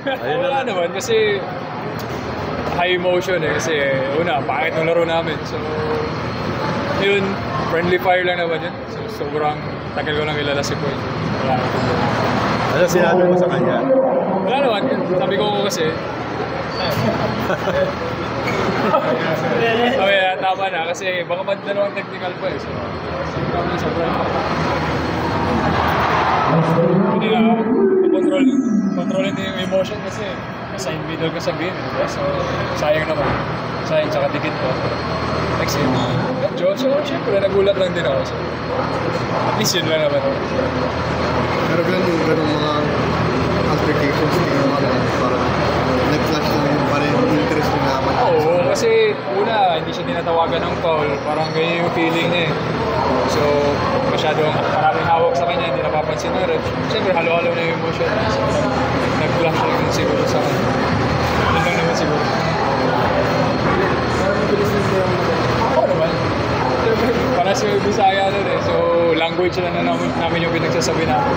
Ayun na naman kasi high emotion eh. Kasi una, pangit ng laro namin. So, yun, friendly fire lang naman yun. So, sobrang tagal ko lang ilala si Poy. Wala. Ano sinabi mo sa kanya? Wala naman. Sabi ko kasi, oh yeah, tama na. Kasi baka pa dalawang technical pa eh. So, sobrang hindi na control din yung emotion kasi nasa in middle ka sa game, diba? So, sayang naman. Sayang tsaka dikit ko. Next yun. So, syempre, nagulat lang din ako. So, at least yun lang naman. Pero ganun mga altercations, tingin mo naman parang nag-flash na yung parang interest nyo naman. Oo, kasi una, hindi siya tinatawagan ng foul. Parang ganyan yung feeling niya eh. So, masyadong maraming hawak sa kanya, hindi napapansin ng ref. Siyempre, halo-halo na yung emotion. So, nag-flash lang yun siguro sa kanya. Yun lang naman siguro. Oo naman. Para sa Bisaya nun eh. So, language na namin yung pinagsasabi namin.